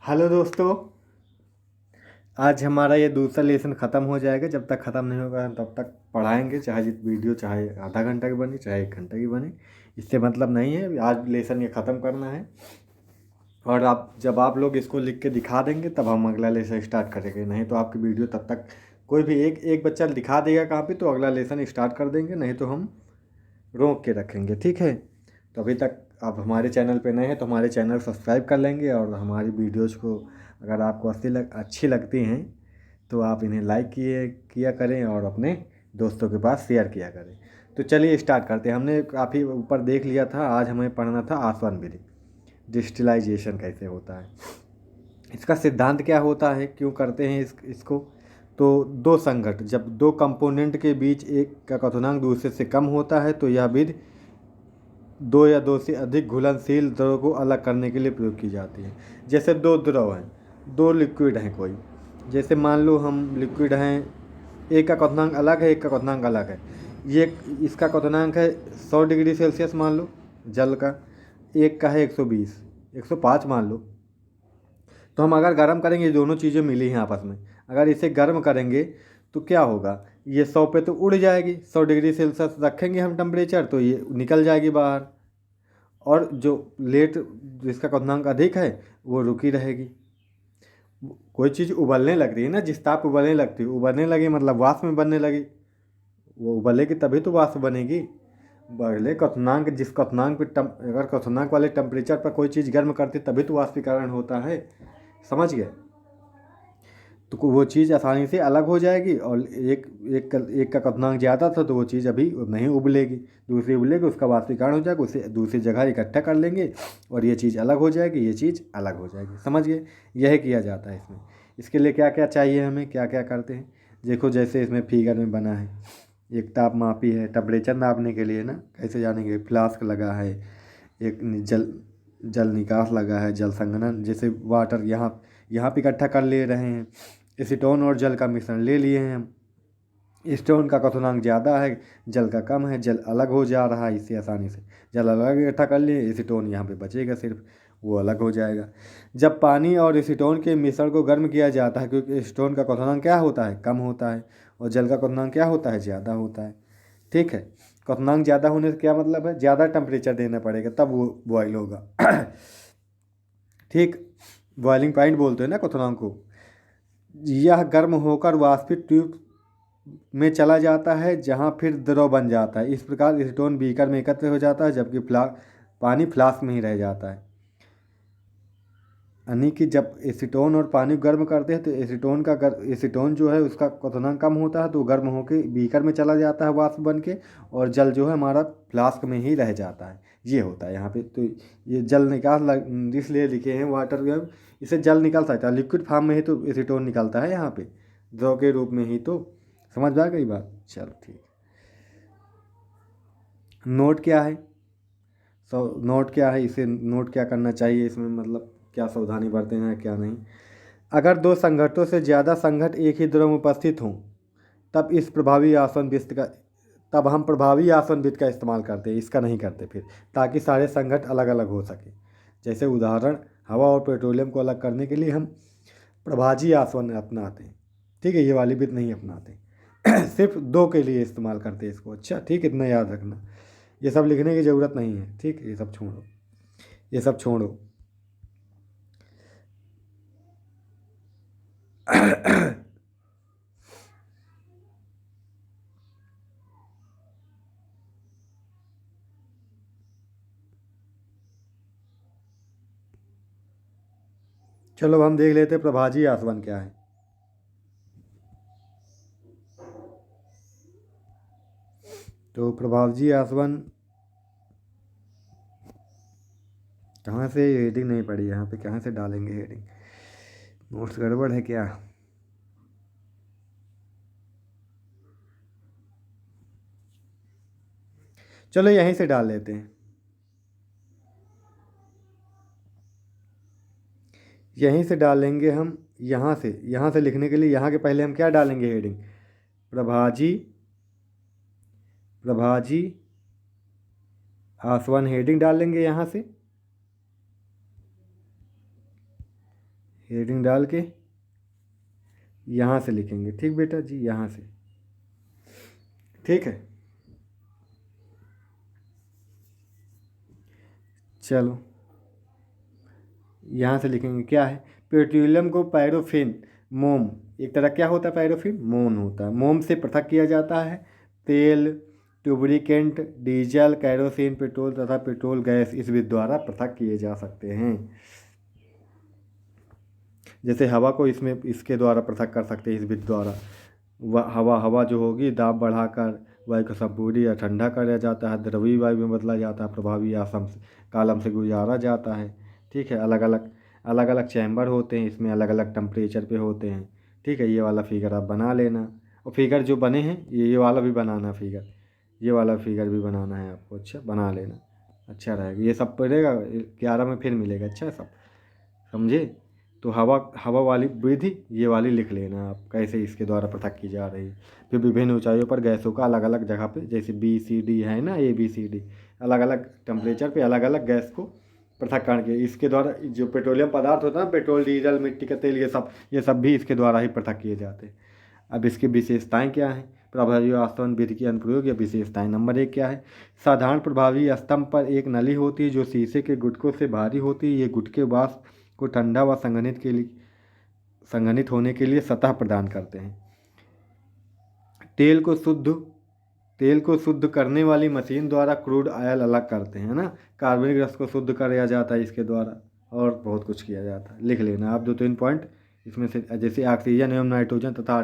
Hello दोस्तों। आज हमारा ये दूसरा लेसन ख़त्म हो जाएगा। जब तक ख़त्म नहीं होगा हम तब तक पढ़ाएंगे, चाहे जित वीडियो चाहे आधा घंटा की बने चाहे 1 घंटा की बने, इससे मतलब नहीं है। आज लेसन ये ख़त्म करना है और जब आप लोग इसको लिख के दिखा देंगे तब हम अगला लेसन स्टार्ट करेंगे। नहीं तो आपकी वीडियो तब तक कोई भी एक एक बच्चा दिखा देगा कहाँ पे तो अगला लेसन स्टार्ट कर देंगे, नहीं तो हम रोक के रखेंगे। ठीक है। तो अभी तक आप हमारे चैनल पे नए हैं तो हमारे चैनल सब्सक्राइब कर लेंगे और हमारी वीडियोज़ को अगर आपको अच्छी लगती हैं तो आप इन्हें लाइक किया करें और अपने दोस्तों के पास शेयर किया करें। तो चलिए स्टार्ट करते हैं। हमने काफ़ी ऊपर देख लिया था, आज हमें पढ़ना था आसवन विधि, डिस्टिलाइजेशन कैसे होता है, इसका सिद्धांत क्या होता है, क्यों करते हैं इसको। तो दो संघट जब दो कंपोनेंट के बीच एक का क्वथनांक दूसरे से कम होता है तो यह विधि दो या दो से अधिक घुलनशील द्रव को अलग करने के लिए प्रयोग की जाती है। जैसे दो द्रव हैं, दो लिक्विड हैं कोई, जैसे मान लो हम लिक्विड हैं, एक का क्वथनांक अलग है एक का क्वथनांक अलग है। ये इसका क्वथनांक है 100 डिग्री सेल्सियस मान लो जल का, एक का है 120 105 मान लो। तो हम अगर गर्म करेंगे, ये दोनों चीज़ें मिली हैं आपस में, अगर इसे गर्म करेंगे तो क्या होगा, ये 100 पे तो उड़ जाएगी, 100 डिग्री सेल्सियस रखेंगे हम टेम्परेचर तो ये निकल जाएगी बाहर, और जो लेट जिसका क्वथनांक अधिक है वो रुकी रहेगी। कोई चीज़ उबलने लग रही है ना, जिस ताप पे उबलने लगती है, उबलने लगी मतलब वाष्प में बनने लगी, वो उबलेगी तभी तो वाष्प बनेगी। पहले क्वथनांक जिस क्वथनांक पे अगर क्वथनांक वाले टेम्परेचर पर कोई चीज़ गर्म करती तभी तो वाष्पीकरण होता है। समझ गए। तो वो चीज़ आसानी से अलग हो जाएगी और एक का क्वथनांक ज़्यादा था तो वो चीज़ अभी नहीं उबलेगी, दूसरी उबलेगी, उसका वाष्पीकरण हो जाएगा, उसे दूसरी जगह इकट्ठा कर लेंगे और ये चीज़ अलग हो जाएगी, ये चीज़ अलग हो जाएगी। समझ गए। यही किया जाता है इसमें। इसके लिए क्या क्या चाहिए हमें, क्या क्या करते हैं देखो। जैसे इसमें फिगर में बना है, एक ताप मापी है टेम्परेचर नापने के लिए ना, कैसे जानेंगे, फ्लास्क लगा है, एक जल जल निकास लगा है, जल संघनन जैसे वाटर यहाँ यहाँ पे इकट्ठा कर ले रहे हैं, एसीटोन और जल का मिश्रण ले लिए हैं हम। एसीटोन का क्वथनांक ज़्यादा है, जल का कम है, जल अलग हो जा रहा है इससे आसानी से, जल अलग इकट्ठा कर लिए, एसीटोन यहाँ पे बचेगा सिर्फ, वो अलग हो जाएगा। जब पानी और एसीटोन के मिश्रण को गर्म किया जाता है, क्योंकि एसीटोन का क्वथनांक क्या होता है, कम होता है, और जल का क्वथनांक क्या होता है, ज़्यादा होता है। ठीक है। क्वथनांक ज़्यादा होने से क्या मतलब है, ज़्यादा टेम्परेचर देना पड़ेगा तब वो बॉयल होगा। ठीक। बॉइलिंग पॉइंट बोलते हैं ना क्वथनांक को। यह गर्म होकर वाष्पित ट्यूब में चला जाता है जहां फिर द्रव बन जाता है। इस प्रकार एसीटोन बीकर में एकत्र हो जाता है जबकि पानी फ्लास्क में ही रह जाता है। यानी कि जब एसीटोन और पानी गर्म करते हैं तो एसीटोन जो है उसका क्वथनांक कम होता है तो वो गर्म होकर बीकर में चला जाता है वाष्प बन के, और जल जो है हमारा फ्लास्क में ही रह जाता है। ये होता है यहाँ पे। तो ये जल निकास इसलिए लिखे हैं वाटर वेव, इसे जल निकल सकता है, लिक्विड फॉर्म में ही तो एसीटोन निकलता है यहाँ पे, द्रव के रूप में ही तो। समझ में आ गई बात। चलो ठीक। नोट क्या है, नोट क्या है, इसे नोट क्या करना चाहिए इसमें, मतलब क्या सावधानी बरतना है क्या नहीं। अगर दो संघटों से ज़्यादा संघट एक ही द्रव में उपस्थित हों तब इस प्रभावी आसवन वित्त का तब हम प्रभावी आसवन वित्त का इस्तेमाल करते हैं, इसका नहीं करते फिर, ताकि सारे संघट अलग अलग हो सके। जैसे उदाहरण, हवा और पेट्रोलियम को अलग करने के लिए हम प्रभाजी आसवन अपनाते हैं। ठीक है, ये वाली वित्त नहीं अपनाते। सिर्फ दो के लिए इस्तेमाल करते हैं इसको। अच्छा ठीक, इतना याद रखना। ये सब लिखने की ज़रूरत नहीं है। ठीक, ये सब छोड़ो, ये सब छोड़ो। चलो अब हम देख लेते हैं प्रभाजी आसवन क्या है। तो प्रभाजी आसवन कहाँ से, हेडिंग नहीं पड़ी यहाँ पे, कहाँ से डालेंगे हेडिंग, नोट्स गड़बड़ है क्या। चलो यहीं से डाल लेते हैं, यहीं से डालेंगे हम। यहाँ से लिखने के लिए यहाँ के पहले हम क्या डालेंगे हेडिंग, प्रभाजी प्रभाजी आसवन हेडिंग डाल लेंगे यहाँ से। हेडिंग डाल के यहाँ से लिखेंगे, ठीक बेटा जी, यहाँ से, ठीक है। चलो यहाँ से लिखेंगे क्या है, पेट्रोलियम को पैराफिन मोम, एक तरह क्या होता है, पैराफिन मोम होता है, मोम से पृथक किया जाता है। तेल, लुब्रिकेंट, डीजल, कैरोसिन, पेट्रोल तथा पेट्रोल गैस इस विधि द्वारा पृथक किए जा सकते हैं। जैसे हवा को इसमें इसके द्वारा पृथक कर सकते हैं इस विधि द्वारा। हवा जो होगी दाब बढ़ाकर वायु को संपूर्ण या ठंडा कराया जाता है, द्रवीय वायु में बदला जाता है, प्रभावी या कालम से गुजारा जाता है, ठीक है। अलग अलग चैम्बर होते हैं, इसमें अलग अलग टेम्परेचर पे होते हैं, ठीक है। ये वाला फिगर आप बना लेना, और फिगर जो बने हैं ये वाला भी बनाना फिगर, ये वाला फिगर भी बनाना है आपको, अच्छा बना लेना, अच्छा रहेगा। ये सब पड़ेगा 11 में फिर मिलेगा, अच्छा सब समझे। तो हवा वाली विधि ये वाली लिख लेना आप, कैसे इसके द्वारा पृथक की जा रही। फिर विभिन्न ऊंचाइयों पर गैसों का अलग अलग जगह पे, जैसे BCD है ना, ABCD, अलग अलग टेम्परेचर पे अलग अलग गैस को पृथक करके इसके द्वारा, जो पेट्रोलियम पदार्थ होता है ना, पेट्रोल, डीजल, मिट्टी का तेल, ये सब भी इसके द्वारा ही पृथक किए जाते हैं। अब इसकी विशेषताएं क्या हैं, प्रभावी वास्तवन विधि की अनुप्रयोग या विशेषताएं। नंबर 1 क्या है, साधारण प्रभावी स्तंभ पर एक नली होती है जो शीशे के गुटकों से भारी होती है। ये गुटके वाष्प को ठंडा व संघनित होने के लिए सतह प्रदान करते हैं। तेल को शुद्ध करने वाली मशीन द्वारा क्रूड ऑयल अलग करते हैं ना, कार्बनिक रस को शुद्ध किया जाता है इसके द्वारा, और बहुत कुछ किया जाता है। लिख लेना आप 2-3 पॉइंट इसमें से, जैसे ऑक्सीजन एवं नाइट्रोजन तथा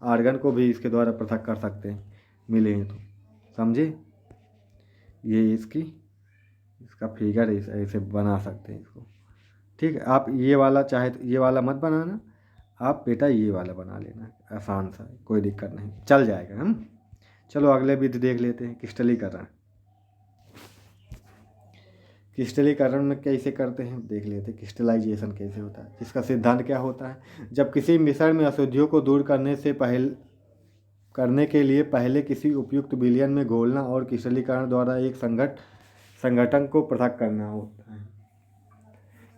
आर्गन को भी इसके द्वारा पृथक कर सकते हैं, मिले हैं तो, समझे। ये इसका फिगर ऐसे बना सकते हैं इसको, ठीक है। आप ये वाला चाहे तो ये वाला मत बनाना, आप बेटा ये वाला बना लेना, आसान सा है, कोई दिक्कत नहीं, चल जाएगा हम। चलो अगले विधि देख लेते हैं, क्रिस्टलीकरण। क्रिस्टलीकरण में कैसे करते हैं देख लेते हैं, क्रिस्टलाइजेशन कैसे होता है। इसका सिद्धांत क्या होता है, जब किसी मिश्रण में अशुद्धियों को दूर करने के लिए पहले किसी उपयुक्त विलयन में घोलना और क्रिस्टलीकरण द्वारा एक संगठन को पृथक करना होता है।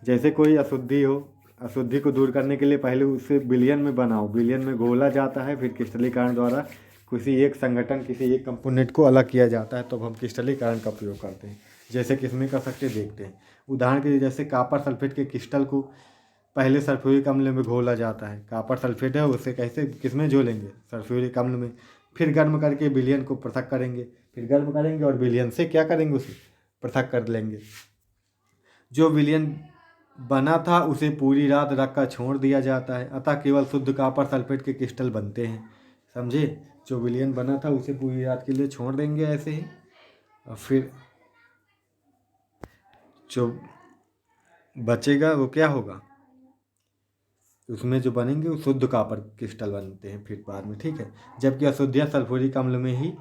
जैसे कोई अशुद्धि हो, अशुद्धि को दूर करने के लिए पहले उसे विलयन में बनाओ, विलयन में घोला जाता है, फिर क्रिस्टलीकरण द्वारा किसी एक संगठन, किसी एक कंपोनेंट को अलग किया जाता है, तो हम क्रिस्टलीकरण का प्रयोग करते हैं। जैसे किसमें कर सकते हैं देखते हैं, उदाहरण के लिए जैसे कॉपर सल्फेट के क्रिस्टल को पहले सल्फ्यूरिक अम्ल में घोला जाता है। कॉपर सल्फेट है उसे कैसे किसमें घोलेंगे, सल्फ्यूरिक अम्ल में, फिर गर्म करके विलयन को पृथक करेंगे, फिर गर्म करेंगे और विलयन से क्या करेंगे, उसे पृथक कर लेंगे। जो विलयन बना था उसे पूरी रात रख कर छोड़ दिया जाता है, अतः केवल शुद्ध कॉपर सल्फेट के क्रिस्टल बनते हैं, समझे। जो विलयन बना था उसे पूरी रात के लिए छोड़ देंगे ऐसे ही, और फिर जो बचेगा वो क्या होगा, उसमें जो बनेंगे वो शुद्ध कॉपर क्रिस्टल बनते हैं फिर बाद में, ठीक है। जबकि अशुद्धियाँ सल्फ्यूरिक अम्ल में ही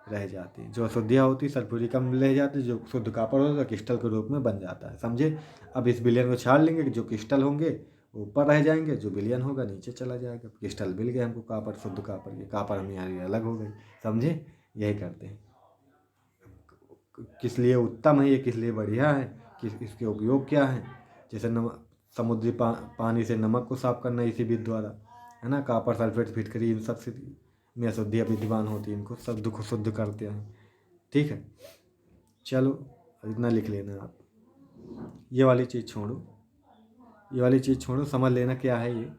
रह जाती है, जो अशुद्धियाँ होती सल्फ्यूरिक अम्ल रह जाती है, जो शुद्ध कॉपर होगा क्रिस्टल के रूप में बन जाता है, समझे। अब इस विलयन को छाड़ लेंगे, जो क्रिस्टल होंगे ऊपर रह जाएंगे, जो विलयन होगा नीचे चला जाएगा। क्रिस्टल मिल गया हमको कॉपर, शुद्ध कॉपर, ये कॉपर हमारी अलग हो गई, समझे। यही करते हैं, किस लिए उत्तम है ये, किस लिए बढ़िया है, किस इसके उपयोग क्या है। जैसे समुद्री पानी से नमक को साफ करना इसी विधि द्वारा, है ना। कॉपर सल्फेट फिटकरी इन सब से में अशुद्धियाँ विद्यमान होती हैं, इनको सब दुख शुद्ध करते हैं, ठीक है। चलो इतना लिख लेना आप, ये वाली चीज़ छोड़ो, समझ लेना क्या है ये।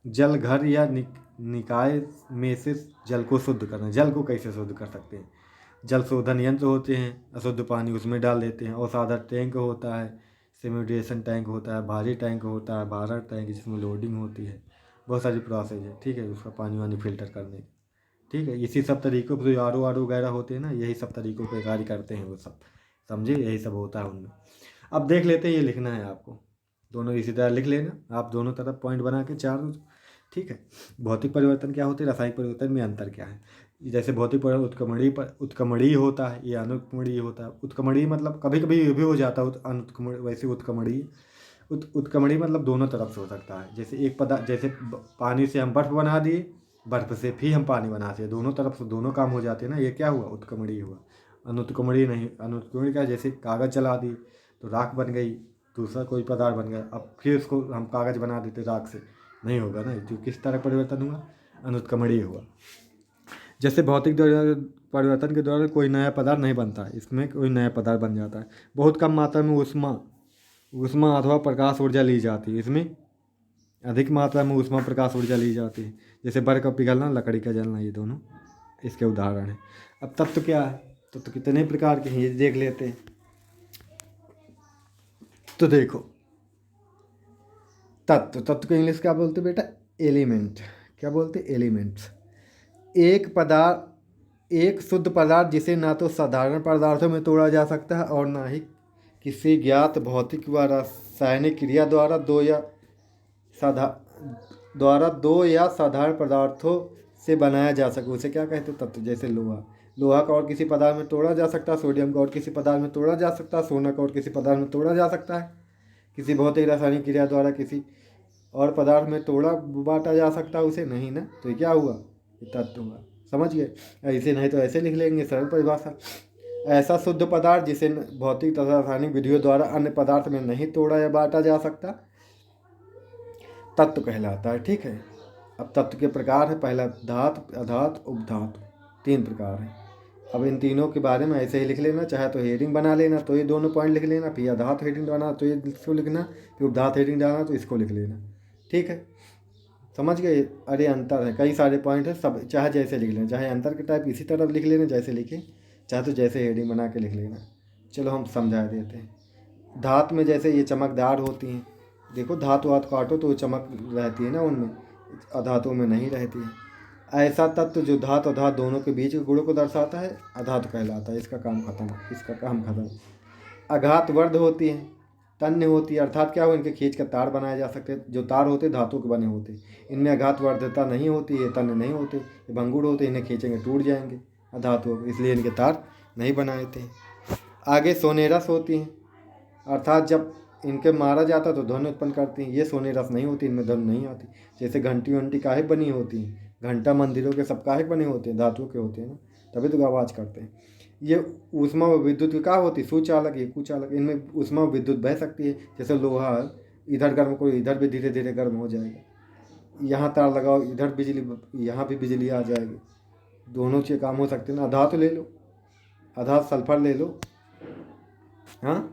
जल घर या निकाय में से जल को शुद्ध करना। जल को कैसे शुद्ध कर सकते हैं, जल शोधन यंत्र होते हैं, अशुद्ध पानी उसमें डाल देते हैं, और सादा टैंक होता है, सेमिटेशन टैंक होता है, भारी टैंक होता है, बारह टैंक जिसमें लोडिंग होती है, बहुत सारी प्रोसेस है, ठीक है, उसका पानी वानी फिल्टर करने, ठीक है। इसी सब तरीक़ों पर जो RO वगैरह होते हैं ना, यही सब तरीक़ों पर कार्य करते हैं वो सब, समझे। यही सब होता है उनमें। अब देख लेते हैं, ये लिखना है आपको, दोनों इसी तरह लिख लेना आप, दोनों तरफ पॉइंट बना के चार, ठीक है। भौतिक परिवर्तन क्या होते हैं, रासायनिक परिवर्तन में अंतर क्या है। जैसे भौतिक परिवर्तन उत्कमणीय होता है, ये अनुत्कमणीय होता है। उत्कमणीय मतलब कभी कभी ये भी हो जाता है अनुत्कमणीय, वैसे उत्कमणीय उत्कमणीय मतलब दोनों तरफ से हो सकता है। जैसे एक पदार्थ, जैसे पानी से हम बर्फ़ बना दिए, बर्फ़ से भी हम पानी बनाते हैं, दोनों तरफ से दोनों काम हो जाते हैं ना, ये क्या हुआ, उत्कमणीय हुआ। अनुत्कमणीय नहीं, अनुत्कमणीय क्या, जैसे कागज़ जला दी तो राख बन गई, दूसरा कोई पदार्थ बन गया, अब फिर उसको हम कागज़ बना देते राख से, नहीं होगा ना। तो किस तरह परिवर्तन हुआ, अनुत्क्रमणीय हुआ। जैसे भौतिक परिवर्तन के दौरान कोई नया पदार्थ नहीं बनता, इसमें कोई नया पदार्थ बन जाता है। बहुत कम मात्रा में ऊष्मा अथवा प्रकाश ऊर्जा ली जाती है, इसमें अधिक मात्रा में ऊष्मा प्रकाश ऊर्जा ली जाती है। जैसे बर्फ का पिघलना, लकड़ी का जलना, ये दोनों इसके उदाहरण हैं। अब तत्व क्या है, तत्व कितने प्रकार के हैं ये देख लेते हैं। तो देखो, तत्व को इंग्लिश क्या बोलते बेटा, एलिमेंट। क्या बोलते, एलिमेंट्स। एक शुद्ध पदार्थ जिसे ना तो साधारण पदार्थों में तोड़ा जा सकता है और ना ही किसी ज्ञात भौतिक व रासायनिक क्रिया द्वारा दो या साधारण पदार्थों से बनाया जा सके, उसे क्या कहते हैं, तत्व। जैसे लोहा का और किसी पदार्थ में तोड़ा जा सकता है, सोडियम का और किसी पदार्थ में तोड़ा जा सकता है, सोना का और किसी पदार्थ में तोड़ा जा सकता है। किसी भौतिक रासायनिक क्रिया द्वारा किसी और पदार्थ में तोड़ा बांटा जा सकता है उसे नहीं ना, तो ये क्या हुआ, ये तत्व हुआ। समझ गए, ऐसे नहीं तो ऐसे लिख लेंगे, सरल परिभाषा। ऐसा शुद्ध पदार्थ जिसे भौतिक तथा रासायनिक विधियों द्वारा अन्य पदार्थ में नहीं तोड़ा या बांटा जा सकता, तत्व कहलाता है। ठीक है। अब तत्व के प्रकार है, पहला धातु, अधातु, उपधातु, 3 प्रकार हैं। अब इन तीनों के बारे में ऐसे ही लिख लेना, चाहे तो हेडिंग बना लेना तो ये दोनों पॉइंट लिख लेना, फिर अधातु हेडिंग बनाना तो ये इसको लिखना, फिर उपधातु हेडिंग डालना तो इसको लिख लेना। ठीक है, समझ गए। अरे अंतर है, कई सारे पॉइंट है, सब चाहे जैसे लिख लेना, चाहे अंतर के टाइप इसी तरह लिख लेना जैसे लिखे, चाहे तो जैसे हेडिंग बना के लिख लेना। चलो हम समझा देते हैं। धातु में जैसे ये चमकदार होती हैं, देखो धातु हाथ काटो तो चमक रहती है ना उनमें, अधातु में नहीं रहती है। ऐसा तत्व जो धातु अधातु दोनों के बीच के गुणों को दर्शाता है, अधातु कहलाता है। इसका काम खत्म। अघात वर्ध होती है, तन्य होती है, अर्थात क्या हो, इनके खींच कर तार बनाए जा सकते हैं। जो तार होते धातु के बने होते, इनमें अघात वर्धता नहीं होती है, तन्य नहीं होते, ये भंगुर होते, इन्हें खींचेंगे टूट जाएंगे अधातु, इसलिए इनके तार नहीं बनाए थे। आगे सोनेरस होती हैं, अर्थात जब इनके मारा जाता तो ध्वनि उत्पन्न करती हैं। ये सोनेरस नहीं होती, इनमें ध्वनि नहीं आती। जैसे घंटी वंटी काहे बनी होती हैं, घंटा मंदिरों के सब काहे बने होते हैं, धातु के होते हैं ना, तभी तो आवाज़ करते हैं। ये ऊष्मा व विद्युत की क्या होती है, सुचालक, ये कुचालक। इनमें ऊष्मा व विद्युत बह सकती है। जैसे लोहा इधर गर्म को इधर भी धीरे धीरे गर्म हो जाएगा, यहाँ तार लगाओ इधर बिजली, यहाँ भी बिजली आ जाएगी, दोनों चीज़ काम हो सकते हैं ना। अधातु ले लो, अधातु सल्फर ले लो, हाँ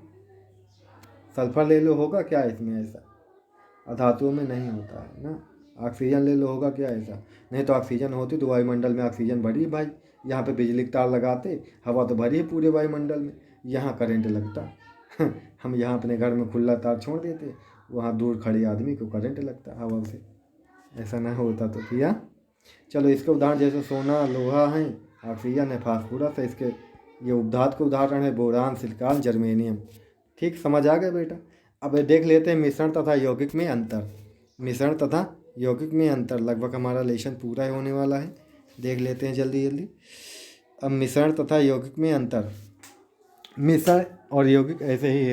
सल्फर ले लो, होगा क्या इसमें ऐसा, अधातुओं में नहीं होता है ना। ऑक्सीजन ले लो, होगा क्या ऐसा, नहीं तो ऑक्सीजन होती तो वायुमंडल में ऑक्सीजन भरी भाई, यहाँ पे बिजली के तार लगाते, हवा तो भरी है पूरे वायुमंडल में, यहाँ करंट लगता हम यहाँ अपने घर में खुला तार छोड़ देते, वहाँ दूर खड़े आदमी को करंट लगता हवा से, ऐसा ना होता तो किया। चलो इसके उदाहरण जैसे सोना, लोहा है, ऑक्सीजन है, फास्फोरस है। इसके ये उपधातु के उदाहरण है बोरान, सिलिकॉन, जर्मेनियम। ठीक, समझ आ गया बेटा। अब देख लेते हैं मिश्रण तथा यौगिक में अंतर। मिश्रण तथा यौगिक में अंतर, लगभग हमारा लेसन पूरा होने वाला है, देख लेते हैं जल्दी जल्दी। अब मिश्रण तथा यौगिक में अंतर, मिश्रण और यौगिक ऐसे ही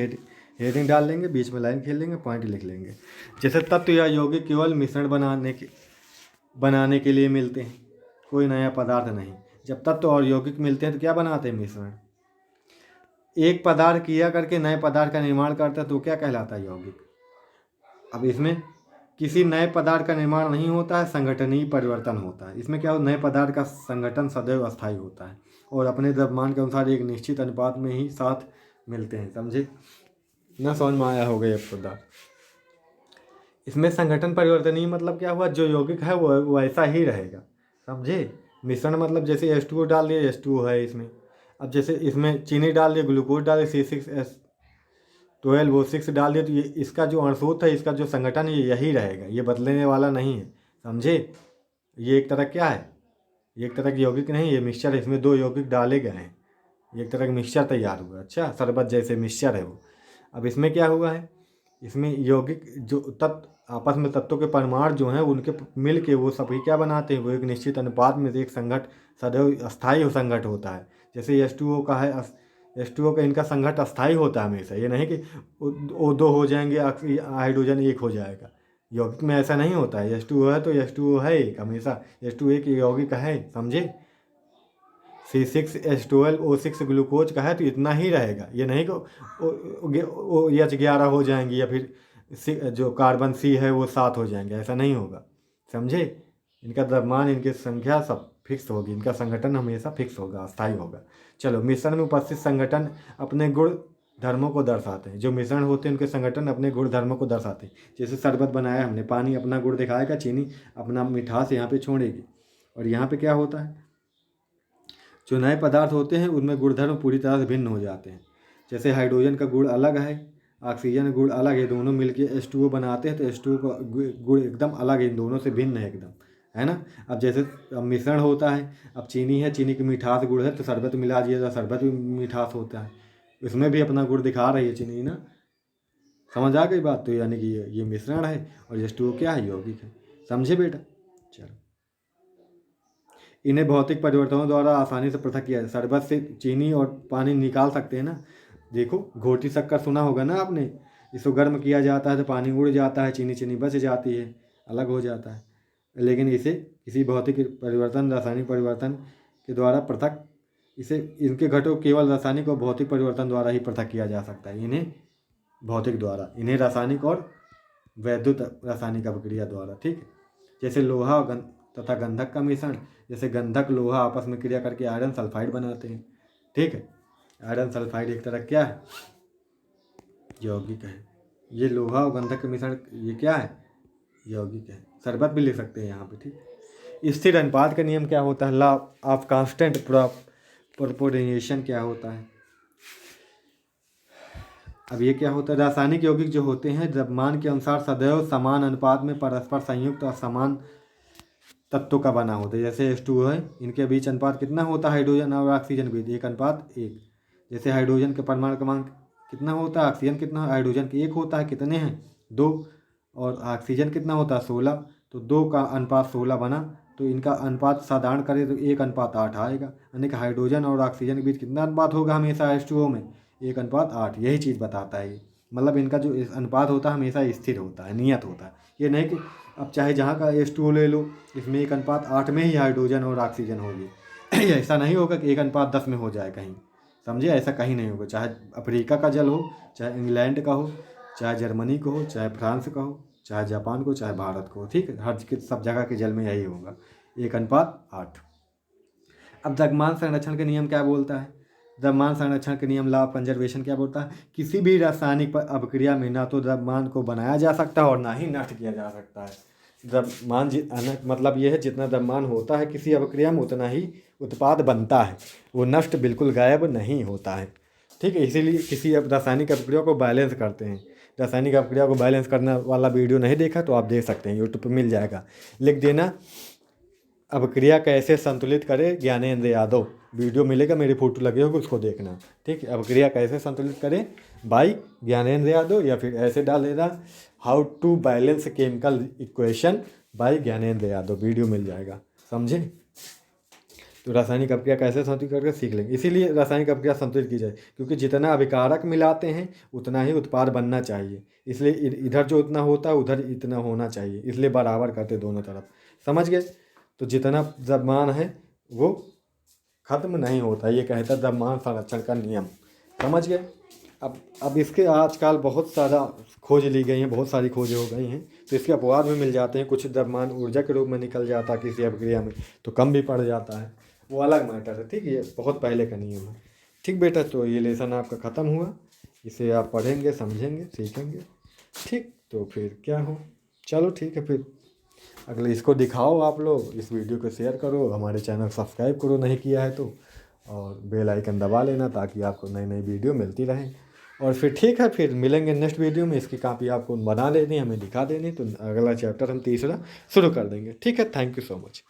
हेडिंग डाल लेंगे, बीच में लाइन खेल लेंगे, पॉइंट लिख लेंगे। जैसे तत्व या यौगिक केवल मिश्रण बनाने के लिए मिलते हैं, कोई नया पदार्थ नहीं। जब तत्व और यौगिक मिलते हैं तो क्या बनाते हैं, मिश्रण। एक पदार्थ क्रिया करके नए पदार्थ का निर्माण करता है तो क्या कहलाता है, यौगिक। अब इसमें किसी नए पदार्थ का निर्माण नहीं होता है, संगठनीय परिवर्तन होता है। इसमें क्या हो, नए पदार्थ का संगठन सदैव अस्थायी होता है और अपने द्रव्यमान के अनुसार एक निश्चित अनुपात में ही साथ मिलते हैं। समझे ना, समझ में आया होगा ये पदार्थ। इसमें संगठन परिवर्तनीय मतलब क्या हुआ, जो यौगिक है वो ऐसा ही रहेगा। समझे, मिश्रण मतलब जैसे H2O डाल दिया, H2O है इसमें। अब जैसे इसमें चीनी डाल दिया, ग्लूकोज डाल दिया, C6H12O6 डाल दिया, तो ये इसका जो अणसूत्र है, इसका जो संगठन है, ये यही रहेगा, ये बदलने वाला नहीं है। समझे, ये एक तरह क्या है, ये एक तरह की यौगिक नहीं, ये मिक्सचर है। इसमें 2 यौगिक डाले गए हैं, ये एक तरह का मिक्सचर तैयार हुआ। अच्छा, शरबत जैसे मिक्सचर है वो। अब इसमें क्या हुआ है, इसमें यौगिक जो तत्व आपस में तत्वों के परमाणु जो हैं उनके मिल के वो सभी क्या बनाते हैं, वो एक निश्चित अनुपात में एक संघट सदैव अस्थायी संघट होता है। जैसे H2O का है, H2O का इनका संघट अस्थायी होता है हमेशा, ये नहीं कि O2 हो जाएंगे, हाइड्रोजन 1 हो जाएगा। यौगिक में ऐसा नहीं होता है, H2O है तो H2O है एक, हमेशा H2O एक यौगिक है। समझे, C6H12O6 ग्लूकोज का है तो इतना ही रहेगा, ये नहीं कि OH11 हो जाएंगी या फिर जो कार्बन C है वो 7 हो जाएंगे, ऐसा नहीं होगा, समझे। इनका द्रव्यमान, इनकी संख्या सब फिक्स होगी, इनका संगठन हमेशा फिक्स होगा, अस्थायी होगा। चलो, मिश्रण में उपस्थित संगठन अपने गुण धर्मों को दर्शाते हैं। जो मिश्रण होते हैं उनके संगठन अपने गुण धर्मों को दर्शाते हैं। जैसे शरबत बनाया हमने, पानी अपना गुण दिखाएगा, चीनी अपना मिठास यहाँ पे छोड़ेगी। और यहाँ पे क्या होता है, जो नए पदार्थ होते हैं उनमें गुणधर्म पूरी तरह से भिन्न हो जाते हैं। जैसे हाइड्रोजन का गुण अलग है, ऑक्सीजन का गुण अलग है, दोनों मिलकर H2O बनाते हैं, तो H2O का गुण एकदम अलग है, इन दोनों से भिन्न है एकदम, है ना। अब जैसे अब मिश्रण होता है, अब चीनी है, चीनी की मिठास गुण है, तो शरबत मिला दिया जाए, शरबत भी मिठास होता है, इसमें भी अपना गुण दिखा रही है चीनी ना। समझ आ गई बात। तो यानी कि ये मिश्रण है और H2O क्या है, यौगिक है। समझे बेटा। चलो, इन्हें भौतिक परिवर्तनों द्वारा आसानी से पृथक किया है। शरबत से चीनी और पानी निकाल सकते हैं ना। देखो, घोटी शक्कर सुना होगा ना आपने, इसको गर्म किया जाता है तो पानी उड़ जाता है, चीनी बच जाती है, अलग हो जाता है। लेकिन इसे किसी भौतिक परिवर्तन, रासायनिक परिवर्तन के द्वारा पृथक, इसे इनके घटकों केवल रासायनिक और भौतिक परिवर्तन द्वारा ही पृथक किया जा सकता है। इन्हें भौतिक द्वारा, इन्हें रासायनिक और वैद्युत रासायनिक अभिक्रिया द्वारा, ठीक है। जैसे लोहा तथा गंधक का मिश्रण, जैसे गंधक लोहा आपस में क्रिया करके आयरन सल्फाइड बनाते हैं, ठीक है। आयरन सल्फाइड एक तरह क्या है, यौगिक है। ये लोहा और गंधक का मिश्रण, ये क्या है, यौगिक है। शरबत भी ले सकते हैं यहाँ पे, ठीक। स्थिर अनुपात का नियम क्या होता है, लॉ ऑफ कांस्टेंट प्रोपोर्शनेशन क्या होता है। अब ये क्या होता है, रासायनिक यौगिक जो होते हैं द्रव्यमान के अनुसार सदैव समान अनुपात में परस्पर संयुक्त और समान तत्वों का बना होता है। जैसे H2O है, इनके बीच अनुपात कितना होता है, हाइड्रोजन और ऑक्सीजन के बीच 1:1। जैसे हाइड्रोजन के परमाणु क्रमांक कितना होता है, ऑक्सीजन कितना, हाइड्रोजन के 1 होता है, कितने हैं 2, और ऑक्सीजन कितना होता है 16, तो 2 का अनुपात 16 बना, तो इनका अनुपात साधारण करें तो 1:8 आएगा। यानी कि हाइड्रोजन और ऑक्सीजन के बीच कितना अनुपात होगा हमेशा H2O में, 1:8। यही चीज़ बताता है ये, मतलब इनका जो अनुपात होता है हमेशा स्थिर होता है, नियत होता है। ये नहीं कि अब चाहे जहाँ का H2O ले लो, इसमें 1:8 में ही हाइड्रोजन और ऑक्सीजन होगी ऐसा नहीं होगा कि 1:10 में हो जाए कहीं, समझे, ऐसा कहीं नहीं होगा। चाहे अफ्रीका का जल हो, चाहे इंग्लैंड का हो, चाहे जर्मनी को हो, चाहे फ्रांस का हो, चाहे जापान को, चाहे भारत को, ठीक है। हर सब जगह के जल में यही होगा, 1:8। अब द्रव्यमान संरक्षण के नियम क्या बोलता है, द्रव्यमान संरक्षण के नियम, लॉ ऑफ कंजर्वेशन क्या बोलता है, किसी भी रासायनिक अभिक्रिया में ना तो द्रव्यमान को बनाया जा सकता है और ना ही नष्ट किया जा सकता है। द्रव्यमान मतलब ये है, जितना द्रव्यमान होता है किसी अभिक्रिया में उतना ही उत्पाद बनता है, वो नष्ट बिल्कुल गायब नहीं होता है, ठीक है। इसीलिए किसी रासायनिक अभिक्रिया को बैलेंस करते हैं। रासायनिक अभिक्रिया को बैलेंस करने वाला वीडियो नहीं देखा तो आप देख सकते हैं, यूट्यूब पर मिल जाएगा, लिख देना अभिक्रिया कैसे संतुलित करे ज्ञानेंद्र यादव, वीडियो मिलेगा, मेरी फोटो लगे होगी, उसको देखना, ठीक है। अभिक्रिया कैसे संतुलित करें बाई ज्ञानेंद्र यादव, या फिर ऐसे डाल देना how to balance chemical equation by Gyanendra Yadav, video मिल जाएगा, समझे। तो रासायनिक अभिक्रिया कैसे संतुलित करके सीख लेंगे। इसीलिए रासायनिक अभिक्रिया संतुलित की जाए, क्योंकि जितना अभिकारक मिलाते हैं उतना ही उत्पाद बनना चाहिए, इसलिए इधर जो उतना होता है उधर इतना होना चाहिए, इसलिए बराबर करते दोनों तरफ, समझ गए। तो जितना द्रव्यमान है वो खत्म नहीं होता, ये कहता है द्रव्यमान संरक्षण का नियम, समझ गए। अब इसके आजकल बहुत सारा खोज ली गई हैं, बहुत सारी खोजें हो गई हैं, तो इसके अपवाद में मिल जाते हैं। कुछ द्रव्यमान ऊर्जा के रूप में निकल जाता है किसी अभिक्रिया में, तो कम भी पड़ जाता है, वो अलग मैटर है, ठीक है। ये बहुत पहले का नियम है, ठीक बेटा। तो ये लेसन आपका ख़त्म हुआ, इसे आप पढ़ेंगे, समझेंगे, सीखेंगे, ठीक। तो फिर क्या हो, चलो ठीक है, फिर अगले इसको दिखाओ आप लोग, इस वीडियो को शेयर करो, हमारे चैनल सब्सक्राइब करो नहीं किया है तो, और बेल आइकन दबा लेना ताकि आपको नई नई वीडियो मिलती रहे। और फिर ठीक है, फिर मिलेंगे नेक्स्ट वीडियो में। इसकी कॉपी आपको बना देनी, हमें दिखा देनी, तो अगला चैप्टर हम तीसरा शुरू कर देंगे, ठीक है। Thank you so much.